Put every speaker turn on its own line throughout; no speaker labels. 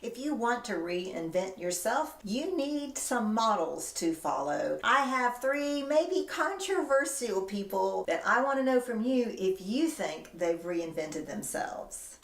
If you want to reinvent yourself, you need some models to follow. I have 3 maybe controversial people that I want to know from you if you think they've reinvented themselves.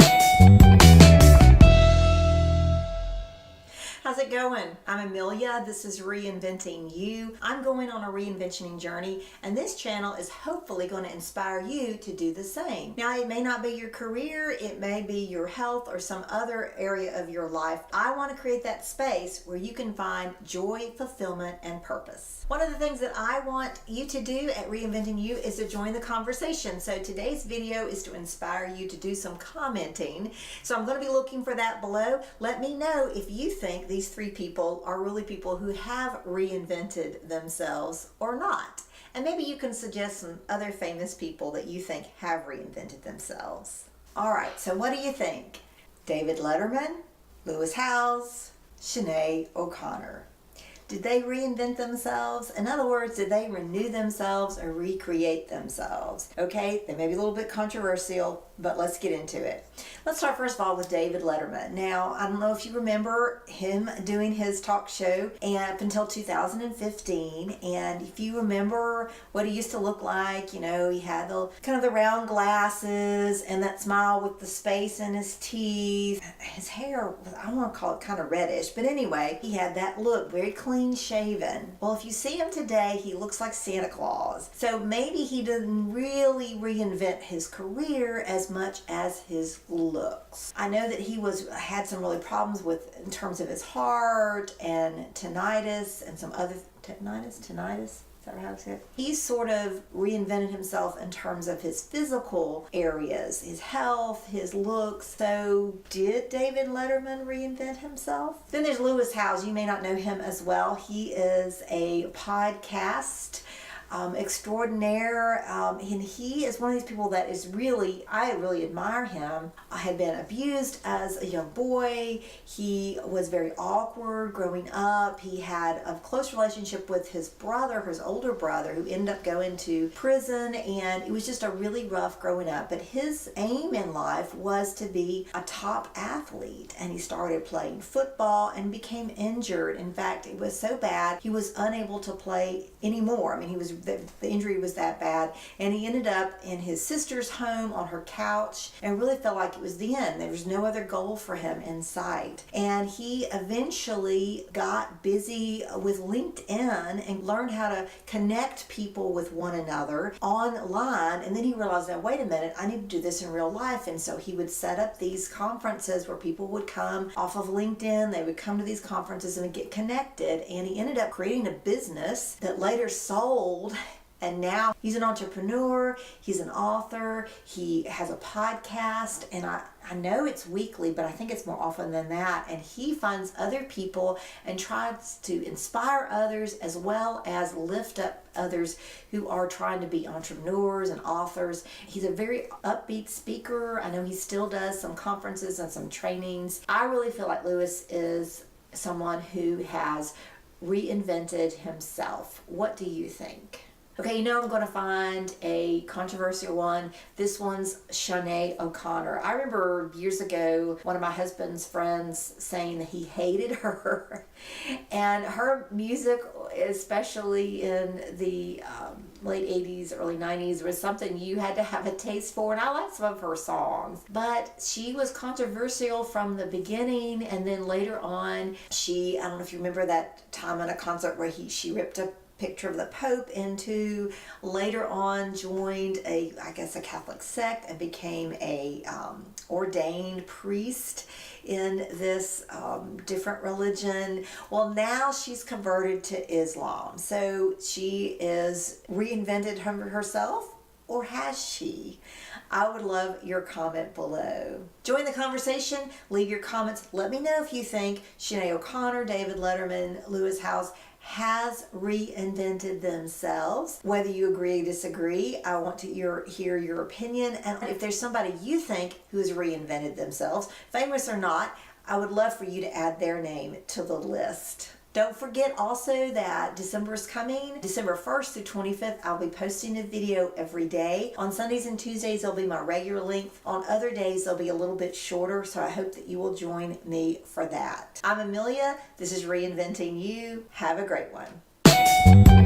How's it going? I'm Amelia. This is Reinventing You. I'm going on a reinventing journey, and this channel is hopefully going to inspire you to do the same. Now, it may not be your career, it may be your health or some other area of your life. I want to create that space where you can find joy, fulfillment, and purpose. One of the things that I want you to do at Reinventing You is to join the conversation. So today's video is to inspire you to do some commenting. So I'm going to be looking for that below. Let me know if you think these 3 people are really people who have reinvented themselves or not. And maybe you can suggest some other famous people that you think have reinvented themselves. All right, so what do you think? David Letterman, Lewis Howes, Sinead OConnor. Did they reinvent themselves? In other words, did they renew themselves or recreate themselves? Okay, they may be a little bit controversial, but let's get into it. Let's start first of all with David Letterman. Now, I don't know if you remember him doing his talk show up until 2015, and if you remember what he used to look like, you know, he had the kind of the round glasses and that smile with the space in his teeth. His hair, I want to call it kind of reddish, but anyway, he had that look, very clean shaven. Well, if you see him today, he looks like Santa Claus. So maybe he didn't really reinvent his career as much as his looks. I know that he had some really problems with in terms of his heart and tinnitus and some other tinnitus. Is that how to say it? He sort of reinvented himself in terms of his physical areas, his health, his looks. So did David Letterman reinvent himself? Then there's Lewis Howes. You may not know him as well. He is a podcast extraordinaire, and he is one of these people that is really, I really admire him. I had been abused as a young boy. He was very awkward growing up. He had a close relationship with his brother, his older brother, who ended up going to prison, and it was just a really rough growing up. But his aim in life was to be a top athlete, and he started playing football and became injured. In fact, it was so bad he was unable to play anymore. I mean, the injury was that bad, and he ended up in his sister's home on her couch and really felt like it was the end. There was no other goal for him in sight, and he eventually got busy with LinkedIn and learned how to connect people with one another online. And then he realized, now wait a minute, I need to do this in real life. And so he would set up these conferences where people would come off of LinkedIn. They would come to these conferences and get connected, and he ended up creating a business that later sold. And now he's an entrepreneur, he's an author, he has a podcast, and I know it's weekly, but I think it's more often than that. And he finds other people and tries to inspire others as well as lift up others who are trying to be entrepreneurs and authors. He's a very upbeat speaker. I know he still does some conferences and some trainings. I really feel like Lewis is someone who has reinvented himself. What do you think? Okay, you know I'm going to find a controversial one. This one's Sinead OConnor. I remember years ago one of my husband's friends saying that he hated her. And her music, especially in the late 80s, early 90s, was something you had to have a taste for. And I liked some of her songs. But she was controversial from the beginning. And then later on, I don't know if you remember that time at a concert where she ripped a picture of the Pope into, later on joined a Catholic sect and became a ordained priest in this different religion. Well, now she's converted to Islam. So she is reinvented herself, or has she? I would love your comment below. Join the conversation, leave your comments. Let me know if you think Sinead OConnor, David Letterman, Lewis Howes has reinvented themselves. Whether you agree or disagree, I want to hear your opinion. And if there's somebody you think who has reinvented themselves, famous or not, I would love for you to add their name to the list. Don't forget also that December is coming. December 1st through 25th, I'll be posting a video every day. On Sundays and Tuesdays, they'll be my regular length. On other days, they'll be a little bit shorter, so I hope that you will join me for that. I'm Amelia. This is Reinventing You. Have a great one.